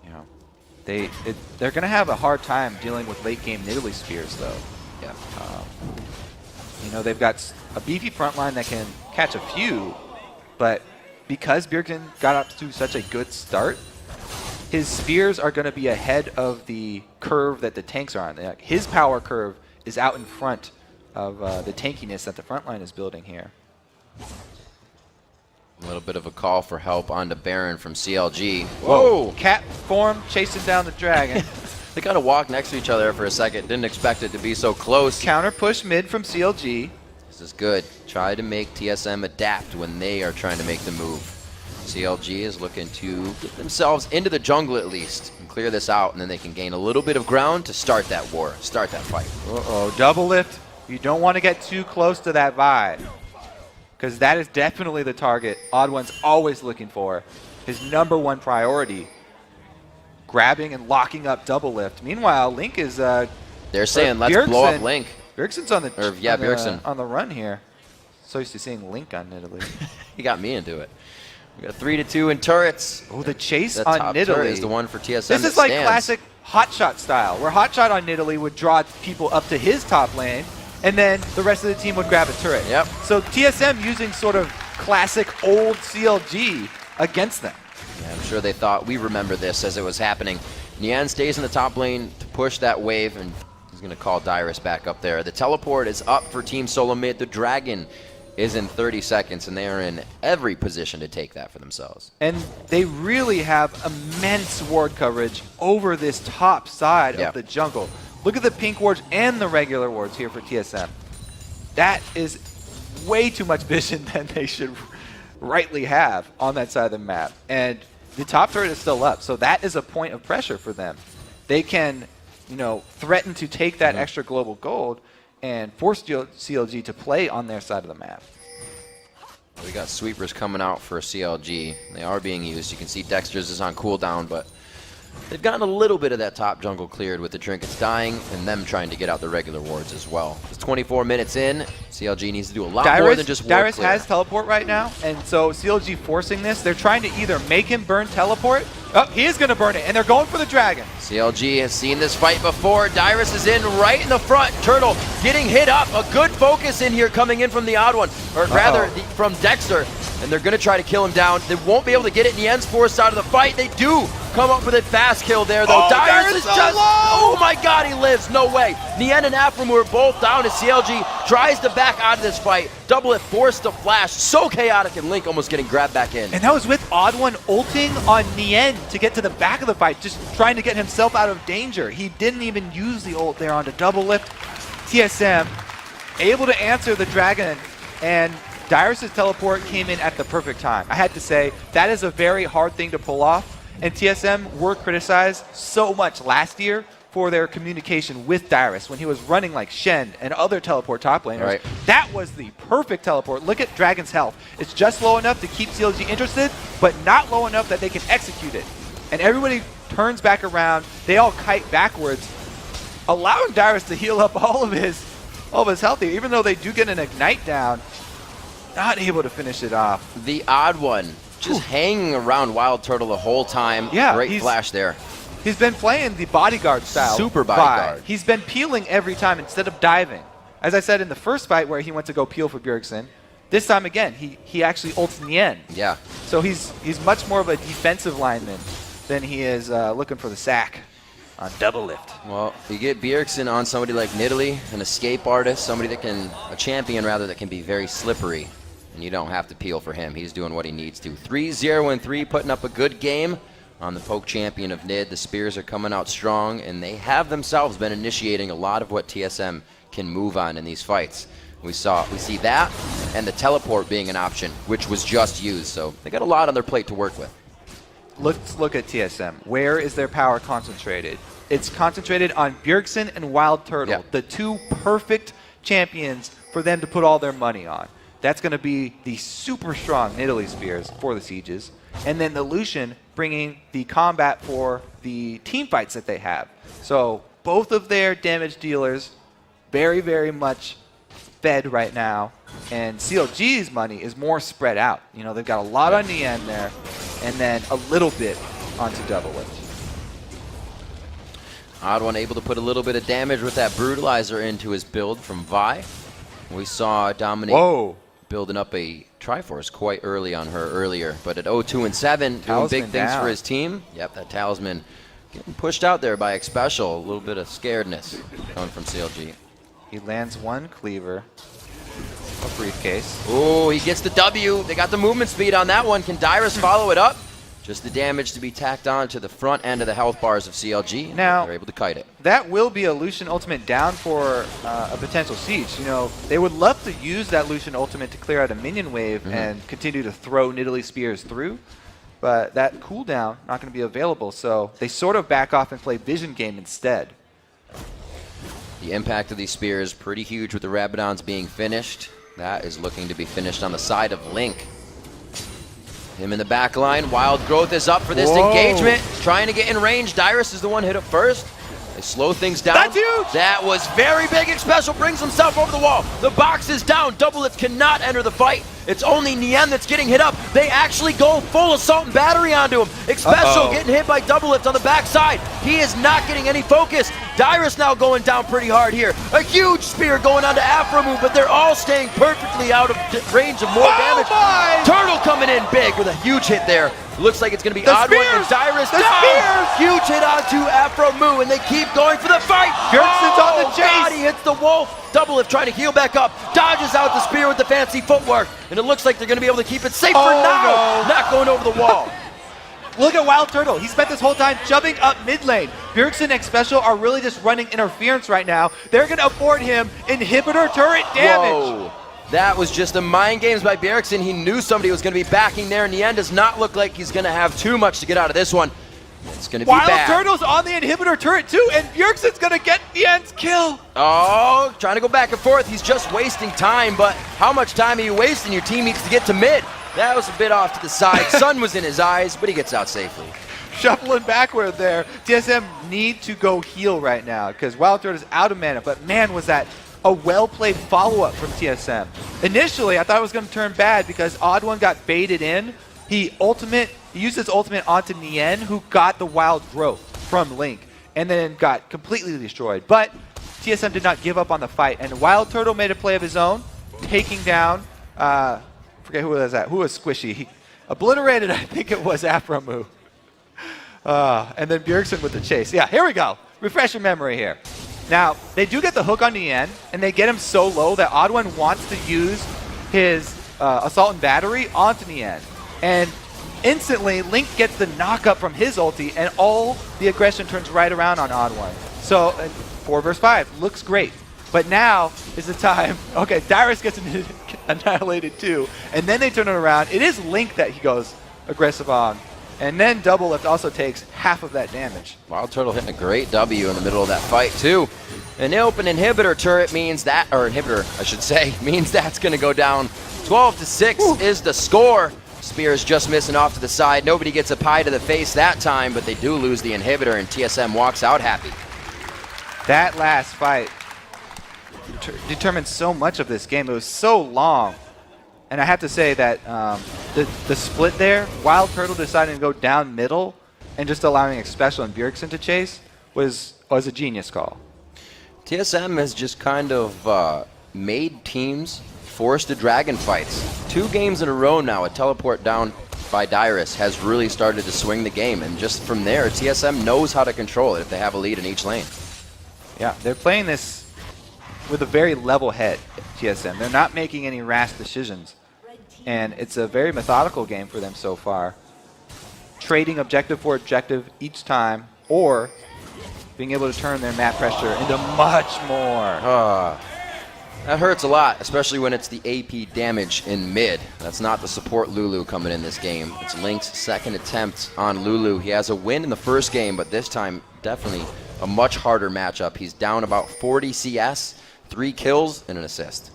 B: You know, they're going to have a hard time dealing with late game Nidalee Spears, though.
A: Yeah.
B: You know, they've got a beefy front line that can catch a few, but because Bjergsen got up to such a good start, his spears are going to be ahead of the curve that the tanks are on. Like, his power curve is out in front of the tankiness that the front line is building here.
A: A little bit of a call for help onto Baron from CLG.
B: Whoa! Cat form chasing down the dragon.
A: They kind of walked next to each other for a second. Didn't expect it to be so close.
B: Counter push mid from CLG.
A: This is good. Try to make TSM adapt when they are trying to make the move. CLG is looking to get themselves into the jungle at least and clear this out, and then they can gain a little bit of ground to start that war, start that fight.
B: Uh-oh, double lift. You don't want to get too close to that Vi, because that is definitely the target Odd1's always looking for. His #1 priority, grabbing and locking up double lift. Meanwhile, Link is
A: they're saying let's blow up Link.
B: Bjergsen's on the
A: Bjergsen
B: on the run here. So used to seeing Link on Nidalee.
A: He got me into it. We got 3-2 in turrets.
B: Oh, the chase
A: The
B: on
A: top
B: Nidalee
A: turret is the one for TSM.
B: This is like classic Hotshot style, where Hotshot on Nidalee would draw people up to his top lane, and then the rest of the team would grab a turret.
A: Yep.
B: So TSM using sort of classic old CLG against them.
A: Yeah, I'm sure they thought we remember this as it was happening. Nian stays in the top lane to push that wave, and he's going to call Dyrus back up there. The teleport is up for Team Solo Mid. The Dragon is in 30 seconds, and they are in every position to take that for themselves.
B: And they really have immense ward coverage over this top side of the jungle. Look at the pink wards and the regular wards here for TSM. That is way too much vision than they should rightly have on that side of the map. And the top turret is still up, so that is a point of pressure for them. They can, you know, threaten to take that extra global gold and force CLG to play on their side of the map.
A: We got sweepers coming out for CLG. They are being used. You can see Dexter's is on cooldown, but they've gotten a little bit of that top jungle cleared with the trinkets dying and them trying to get out the regular wards as well. It's 24 minutes in. CLG needs to do a lot more than just ward
B: Dyrus
A: clear.
B: has teleport right now, and so CLG forcing this. They're trying to either make him burn teleport. Oh, he is going to burn it, and they're going for the dragon.
A: CLG has seen this fight before. Dyrus is in right in the front. Turtle getting hit up. A good focus in here coming in from the odd one, or rather from Dexter. And they're going to try to kill him down. They won't be able to get it. Nien's forced out of the fight. They do come up with a fast kill there, though. Dyrus is
B: so
A: just...
B: low!
A: Oh my god, he lives. No way. Nien and Afram were both down as CLG tries to back out of this fight. Double it, forced to flash. So chaotic, and Link almost getting grabbed back in.
B: And that was with Odd1 ulting on Nien to get to the back of the fight, just trying to get himself out of danger. He didn't even use the ult there onto double lift. TSM able to answer the dragon, and Dyrus' teleport came in at the perfect time. I had to say, that is a very hard thing to pull off, and TSM were criticized so much last year for their communication with Dyrus when he was running like Shen and other teleport top laners.
A: Right.
B: That was the perfect teleport. Look at Dragon's health. It's just low enough to keep CLG interested, but not low enough that they can execute it. And everybody turns back around. They all kite backwards, allowing Dyrus to heal up all of his health here, even though they do get an ignite down. Not able to finish it off.
A: The odd one just hanging around Wild Turtle the whole time.
B: Yeah,
A: great flash there.
B: He's been playing the bodyguard style.
A: Super bodyguard.
B: He's been peeling every time instead of diving. As I said in the first fight where he went to go peel for Bjergsen, this time again, he actually ults Nien.
A: Yeah.
B: So he's much more of a defensive lineman than he is looking for the sack on double lift.
A: Well, you get Bjergsen on somebody like Nidalee, an escape artist, somebody that can, a champion rather, that can be very slippery. And you don't have to peel for him. He's doing what he needs to. 3-0-3, putting up a good game on the poke champion of NID. The Spears are coming out strong, and they have themselves been initiating a lot of what TSM can move on in these fights. We see that, and the teleport being an option, which was just used. So they got a lot on their plate to work with.
B: Let's look at TSM. Where is their power concentrated? It's concentrated on Bjergsen and Wild Turtle, the two perfect champions for them to put all their money on. That's going to be the super strong Nidalee Spears for the Sieges, and then the Lucian bringing the combat for the team fights that they have. So both of their damage dealers very, very much fed right now, and CLG's money is more spread out. You know, they've got a lot on the end there, and then a little bit onto double lift.
A: Odd one able to put a little bit of damage with that brutalizer into his build from Vi. We saw Dominique building up a Triforce quite early on her earlier, but at 0-2-7, doing big things for his team. Yep, that Talisman getting pushed out there by Xpecial. A little bit of scaredness coming from CLG.
B: He lands one cleaver, a briefcase.
A: Oh, he gets the W. They got the movement speed on that one. Can Dyrus follow it up? Just the damage to be tacked on to the front end of the health bars of CLG. And
B: Now,
A: they're able to kite it.
B: That will be a Lucian ultimate down for a potential siege. You know, they would love to use that Lucian ultimate to clear out a minion wave and continue to throw Nidalee spears through. But that cooldown not going to be available, so they sort of back off and play vision game instead.
A: The impact of these spears pretty huge with the Rabadons being finished. That is looking to be finished on the side of Link. Him in the back line. Wild Growth is up for this engagement. Trying to get in range. Dyrus is the one hit up first. They slow things down.
B: That's huge!
A: That was very big. Special brings himself over the wall. The box is down. Doublelift cannot enter the fight. It's only Nien that's getting hit up. They actually go full assault and battery onto him. Special getting hit by Doublelift on the backside. He is not getting any focus. Dyrus now going down pretty hard here. A huge spear going onto Afromu, but they're all staying perfectly out of range of more damage. Turtle coming in big with a huge hit there. Looks like it's going to be Odd One and Dyrus down. Huge hit onto Afromu, and they keep going for the fight.
B: Bjergsen's on the chase.
A: God, he hits the wolf. Doublelift trying to heal back up. Dodges out the spear with the fancy footwork, and it looks like they're going to be able to keep it safe for now.
B: No.
A: Not going over the wall.
B: Look at Wild Turtle. He spent this whole time jumping up mid lane. Bjergsen and Xpecial are really just running interference right now. They're going to afford him inhibitor turret damage.
A: Whoa. That was just a mind games by Bjergsen. He knew somebody was going to be backing there. Nien does not look like he's going to have too much to get out of this one. It's going to be
B: Wild
A: bad.
B: Turtle's on the inhibitor turret too, and Bjergsen's going to get Nien's kill.
A: Oh, trying to go back and forth. He's just wasting time, but how much time are you wasting? Your team needs to get to mid. That was a bit off to the side. Sun was in his eyes, but he gets out safely.
B: Shuffling backward there. TSM need to go heal right now because Wild Turtle's out of mana, but man, was that a well-played follow-up from TSM. Initially, I thought it was going to turn bad because Odd One got baited in. He used his ultimate onto Nien, who got the Wild Growth from Link, and then got completely destroyed. But TSM did not give up on the fight, and Wild Turtle made a play of his own, taking down, forget who was that, who was Squishy. He obliterated, I think it was Afromu. And then Bjergsen with the chase. Yeah, here we go. Refresh your memory here. Now, they do get the hook on Nien, and they get him so low that Odd One wants to use his Assault and Battery onto Nien. And instantly, Link gets the knock-up from his ulti, and all the aggression turns right around on Odd One. So, 4 versus 5 looks great. But now is the time. Okay, Dyrus gets annihilated too, and then they turn it around. It is Link that he goes aggressive on. And then Doublelift also takes half of that damage.
A: Wild Turtle hitting a great W in the middle of that fight, too. An open inhibitor turret means that, or inhibitor, I should say, means that's going to go down. 12-6 is the score. Spears just missing off to the side. Nobody gets a pie to the face that time, but they do lose the inhibitor, and TSM walks out happy.
B: That last fight determined so much of this game. It was so long. And I have to say that the split there, Wild Turtle deciding to go down middle and just allowing Xpecial and Bjergsen to chase was a genius call.
A: TSM has just kind of made teams force to dragon fights. 2 games in a row now, a teleport down by Dyrus has really started to swing the game. And just from there, TSM knows how to control it if they have a lead in each lane.
B: Yeah, they're playing this with a very level head, TSM. They're not making any rash decisions. And it's a very methodical game for them so far. Trading objective for objective each time, or being able to turn their map pressure into much more.
A: That hurts a lot, especially when it's the AP damage in mid. That's not the support Lulu coming in this game. It's Link's second attempt on Lulu. He has a win in the first game, but this time definitely a much harder matchup. He's down about 40 CS, 3 kills, and an assist.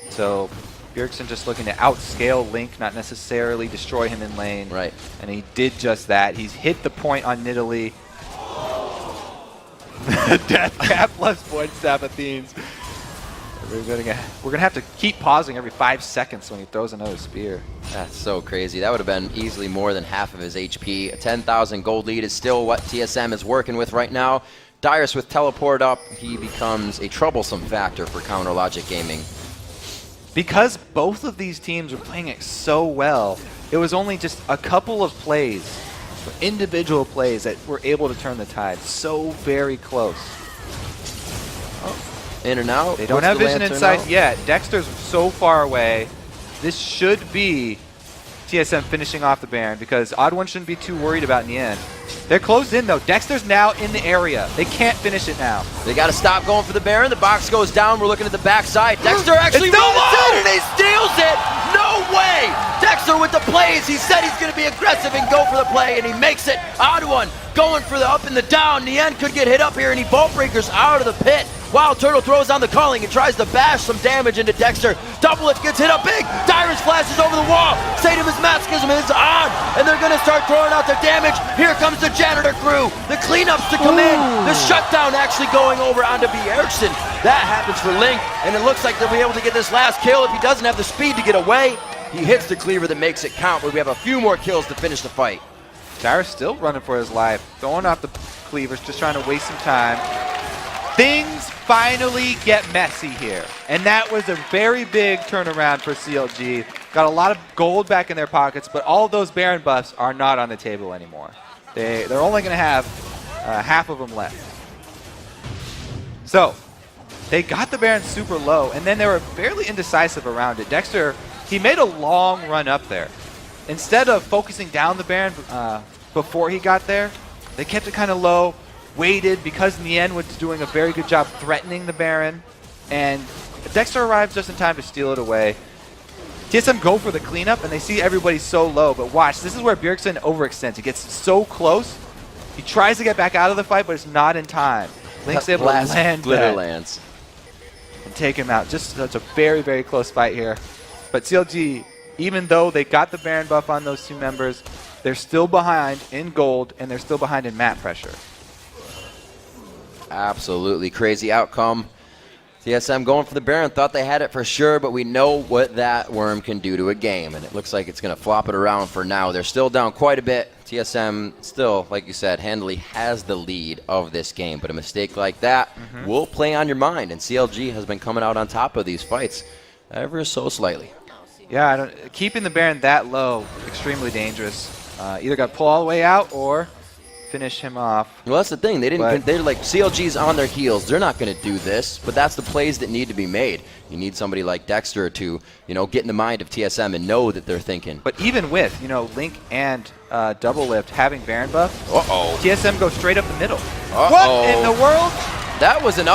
B: So Bjergsen just looking to outscale Link, not necessarily destroy him in lane.
A: Right.
B: And he did just that. He's hit the point on Nidalee. Death cap plus point Sabathines. We're gonna have to keep pausing every 5 seconds when he throws another spear.
A: That's so crazy. That would have been easily more than half of his HP. A 10,000 gold lead is still what TSM is working with right now. Dyrus with teleport up, he becomes a troublesome factor for Counter Logic Gaming.
B: Because both of these teams were playing it so well, it was only just a couple of plays, individual plays, that were able to turn the tide. So very close.
A: In and out.
B: They don't have vision in sight yet. Dexter's so far away. This should be TSM finishing off the Baron because Odd One shouldn't be too worried about Nien. They're closed in though. Dexter's now in the area. They can't finish it now.
A: They got to stop going for the Baron. The box goes down. We're looking at the backside. Dexter actually
B: It's still
A: runs
B: low!
A: in and he steals it. No way. Dexter with the plays. He said he's going to be aggressive and go for the play, and he makes it. Odd One going for the up and the down. Nien could get hit up here, and he bolt breakers out of the pit. Wild Turtle throws on the calling and tries to bash some damage into Dexter. Double Lift gets hit up big. Dyrus flashes over the wall. Sadamus Masochism is on, and they're going to start throwing out their damage. Here comes the janitor crew. The cleanups to come in. The shutdown actually going over onto Bjergsen. That happens for Link, and it looks like they'll be able to get this last kill if he doesn't have the speed to get away. He hits the cleaver that makes it count, but we have a few more kills to finish the fight.
B: Dyrus still running for his life. Throwing out the cleavers, just trying to waste some time. Things finally get messy here. And that was a very big turnaround for CLG. Got a lot of gold back in their pockets, but all of those Baron buffs are not on the table anymore. They're only going to have half of them left. So, they got the Baron super low, and then they were fairly indecisive around it. Dexter, he made a long run up there. Instead of focusing down the Baron before he got there, they kept it kind of low, waited because Nien was doing a very good job threatening the Baron, and Dexter arrives just in time to steal it away. TSM go for the cleanup, and they see everybody so low, but watch, this is where Bjergsen overextends. He gets so close, he tries to get back out of the fight, but it's not in time. Link's able to land
A: glitter
B: that
A: lands
B: and take him out. Just such a very, very close fight here. But CLG, even though they got the Baron buff on those two members, they're still behind in gold, and they're still behind in map pressure.
A: Absolutely crazy outcome. TSM going for the Baron, thought they had it for sure, but we know what that worm can do to a game, and it looks like it's going to flop it around for now. They're still down quite a bit. TSM still, like you said, handily has the lead of this game, but a mistake like that will play on your mind, and CLG has been coming out on top of these fights ever so slightly.
B: Yeah, keeping the Baron that low, extremely dangerous. Either got to pull all the way out or finish him off.
A: Well, that's the thing. They're like, CLG's on their heels. They're not going to do this, but that's the plays that need to be made. You need somebody like Dexter to, get in the mind of TSM and know that they're thinking.
B: But even with, Link and Double Lift having Baron buff, TSM goes straight up the middle. What in the world?
A: That was an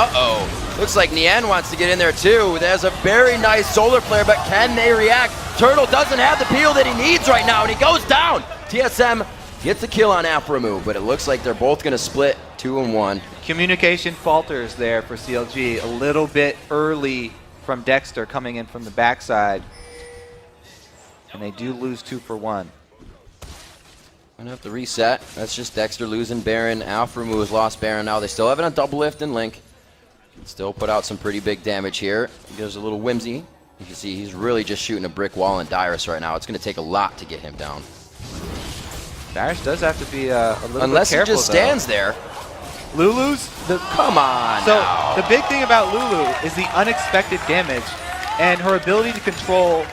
A: Looks like Nien wants to get in there too. There's a very nice solar flare, but can they react? Turtle doesn't have the peel that he needs right now, and he goes down. TSM gets the kill on Aframu, but it looks like they're both going to split 2-1.
B: Communication falters there for CLG. A little bit early from Dexter coming in from the backside. And they do lose 2 for 1.
A: Gonna have to reset. That's just Dexter losing Baron. Aframu has lost Baron now. They still have it on Double Lift and Link. Still put out some pretty big damage here. There's a little whimsy. You can see he's really just shooting a brick wall in Dyrus right now. It's going to take a lot to get him down.
B: Dyrus does have to be a little
A: Unless
B: bit careful,
A: he just stands there.
B: Lulu's
A: Come on.
B: So
A: now.
B: the big thing about Lulu is the unexpected damage and her ability to control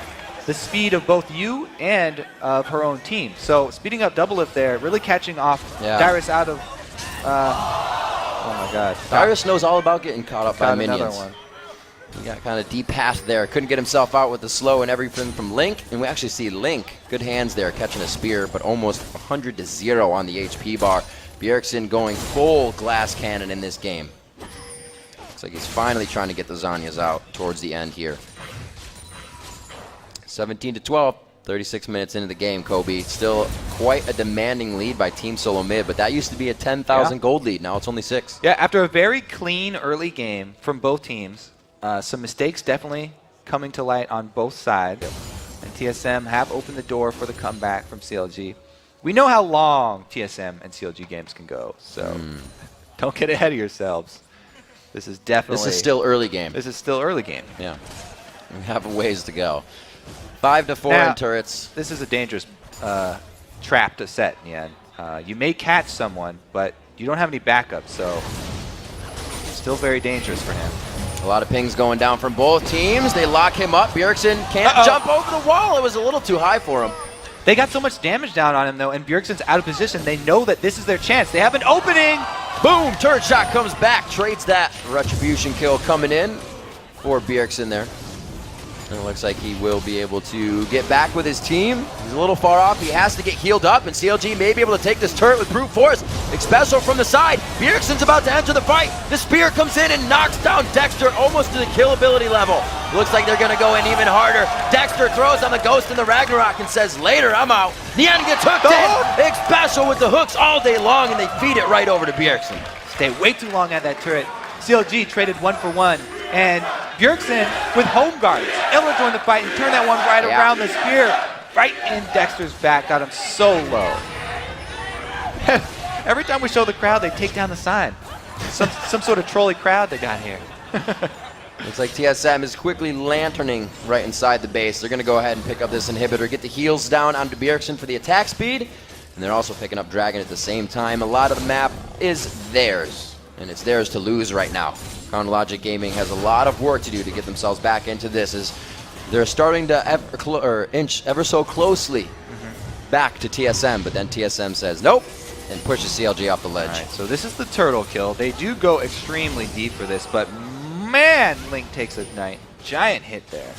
B: the speed of both you and of her own team. So speeding up Double Lift there, really catching off Dyrus out of. Oh my God!
A: Dyrus knows all about getting caught up by minions.
B: Another one.
A: He got kind of deep path there. Couldn't get himself out with the slow and everything from Link. And we actually see Link, good hands there, catching a spear, but almost 100-0 on the HP bar. Bjergsen going full glass cannon in this game. Looks like he's finally trying to get the Zanyas out towards the end here. 17-12, 36 minutes into the game, Kobe. Still quite a demanding lead by Team Solo Mid, but that used to be a 10,000 gold lead. Now it's only 6.
B: Yeah, after a very clean early game from both teams, some mistakes definitely coming to light on both sides. And TSM have opened the door for the comeback from CLG. We know how long TSM and CLG games can go, so don't get ahead of yourselves. This is definitely...
A: This is still early game.
B: This is still early game.
A: Yeah. We have a ways to go. 5-4 in turrets.
B: This is a dangerous trap to set in the end. You may catch someone, but you don't have any backup, so still very dangerous for him.
A: A lot of pings going down from both teams. They lock him up. Bjergsen can't jump over the wall. It was a little too high for him.
B: They got so much damage down on him, though, and Bjergsen's out of position. They know that this is their chance. They have an opening.
A: Boom! Turret shot comes back. Trades that. Retribution kill coming in for Bjergsen there. And it looks like he will be able to get back with his team. He's a little far off. He has to get healed up, and CLG may be able to take this turret with brute force. Special from the side. Bjergsen's about to enter the fight. The spear comes in and knocks down Dexter almost to the kill ability level. Looks like they're going to go in even harder. Dexter throws on the Ghost and the Ragnarok and says, later, I'm out. Nian gets hooked in. Special with the hooks all day long, and they feed it right over to Bjergsen.
B: Stay way too long at that turret. CLG traded 1-for-1, and Bjergsen with home guards able to join the fight and turn that one right around the spear, right in Dexter's back, got him so low. Every time we show the crowd, they take down the sign. Some sort of trolley crowd they got here.
A: Looks like TSM is quickly lanterning right inside the base. They're going to go ahead and pick up this inhibitor, get the heals down onto Bjergsen for the attack speed, and they're also picking up Dragon at the same time. A lot of the map is theirs, and it's theirs to lose right now. Chronologic Gaming has a lot of work to do to get themselves back into this, as they're starting to inch ever so closely back to TSM, but then TSM says nope and pushes CLG off the ledge.
B: All right, so this is the turtle kill. They do go extremely deep for this, but man, Link takes a giant hit there.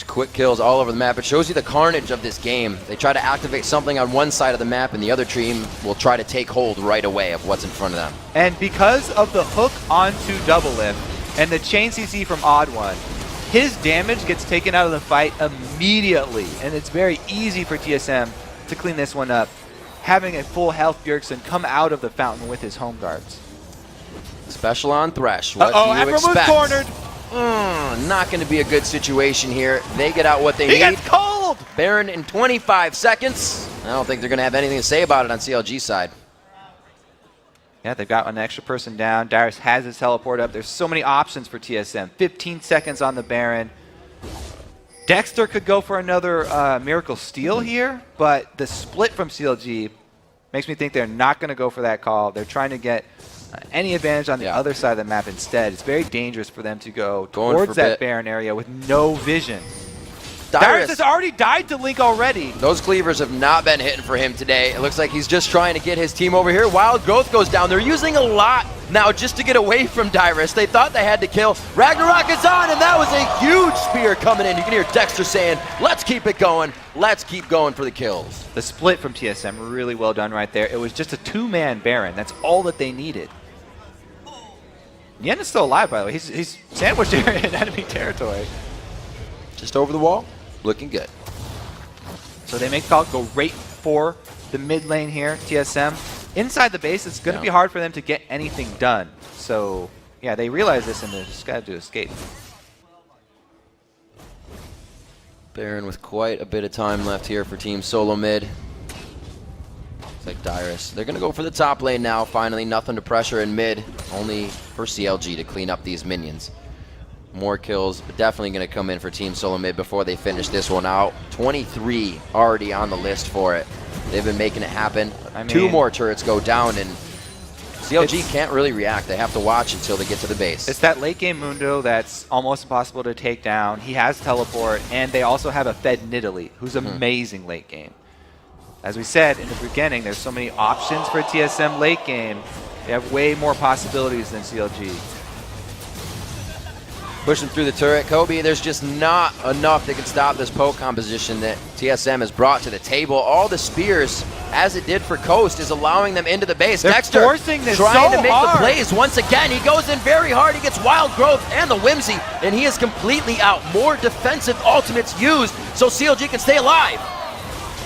A: Quick kills all over the map. It shows you the carnage of this game. They try to activate something on one side of the map, and the other team will try to take hold right away of what's in front of them.
B: And because of the hook onto Double Lift and the chain CC from Odd One, his damage gets taken out of the fight immediately, and it's very easy for TSM to clean this one up, having a full health Bjergsen come out of the fountain with his home guards.
A: Special on Thresh. What do you expect?
B: Was cornered.
A: Not going to be a good situation here. They get out what they need.
B: He gets cold!
A: Baron in 25 seconds. I don't think they're going to have anything to say about it on CLG's side.
B: Yeah, they've got an extra person down. Darius has his teleport up. There's so many options for TSM. 15 seconds on the Baron. Dexter could go for another Miracle Steal here, but the split from CLG makes me think they're not going to go for that call. They're trying to get any advantage on the other side of the map instead. It's very dangerous for them to go towards that Baron area with no vision. Darius has already died to Link already.
A: Those cleavers have not been hitting for him today. It looks like he's just trying to get his team over here. Wild Growth goes down. They're using a lot now just to get away from Darius. They thought they had to kill. Ragnarok is on, and that was a huge spear coming in. You can hear Dexter saying, let's keep it going. Let's keep going for the kills.
B: The split from TSM, really well done right there. It was just a two-man Baron. That's all that they needed. Yen is still alive, by the way. He's sandwiched here in enemy territory.
A: Just over the wall, looking good.
B: So they make the call, go right for the mid lane here, TSM. Inside the base, it's going to be hard for them to get anything done. So, yeah, they realize this, and they just got to escape.
A: Baron with quite a bit of time left here for Team Solo Mid. It's like Darius. They're going to go for the top lane now, finally. Nothing to pressure in mid. Only for CLG to clean up these minions. More kills, but definitely going to come in for Team Solo Mid before they finish this one out. 23 already on the list for it. They've been making it happen. I mean, 2 more turrets go down, and CLG can't really react. They have to watch until they get to the base.
B: It's that late game Mundo that's almost impossible to take down. He has teleport, and they also have a Fed Nidalee, who's amazing late game. As we said in the beginning, there's so many options for TSM late game. They have way more possibilities than CLG.
A: Pushing through the turret. Kobe, there's just not enough that can stop this poke composition that TSM has brought to the table. All the spears, as it did for Coast, is allowing them into the base.
B: They're
A: Dexter
B: forcing this
A: trying
B: so
A: to make
B: hard.
A: the plays once again. He goes in very hard. He gets Wild Growth and the Whimsy, and he is completely out. More defensive ultimates used so CLG can stay alive.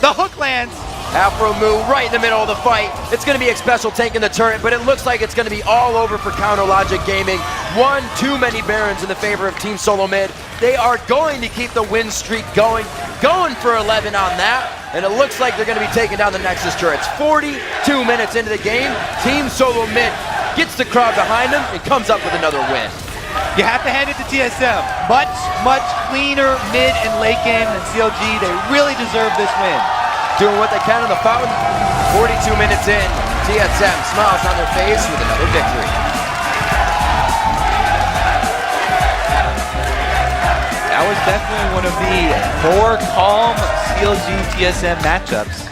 B: The hook lands.
A: Afro move right in the middle of the fight. It's going to be X-Special taking the turret, but it looks like it's going to be all over for Chronologic Gaming. One too many Barons in the favor of Team Solo Mid. They are going to keep the win streak going for 11 on that, and it looks like they're going to be taking down the Nexus turrets. 42 minutes into the game, Team Solo Mid gets the crowd behind them and comes up with another win.
B: You have to hand it to TSM. Much, much cleaner mid and late game than CLG. They really deserve this win.
A: Doing what they can on the fountain. 42 minutes in, TSM smiles on their face with another victory.
B: That was definitely one of the more calm CLG-TSM matchups.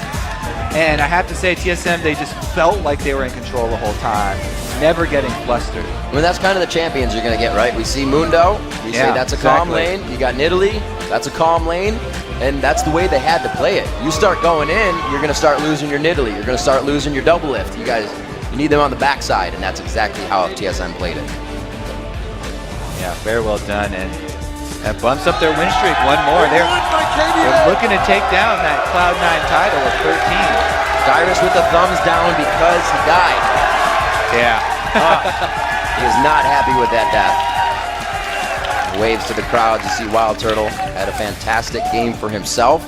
B: And I have to say, TSM, they just felt like they were in control the whole time. never getting flustered.
A: I mean, that's kind of the champions you're going to get, right? We see Mundo, we say that's a calm lane. You got Nidalee, that's a calm lane. And that's the way they had to play it. You start going in, you're going to start losing your Nidalee. You're going to start losing your double lift. You guys, you need them on the backside, and that's exactly how TSM played it.
B: Yeah, very well done. And that bumps up their win streak one more. They're looking to take down that Cloud9 title of 13.
A: Dyrus with the thumbs down because he died.
B: Yeah.
A: He is not happy with that death. Waves to the crowd to see Wild Turtle had a fantastic game for himself.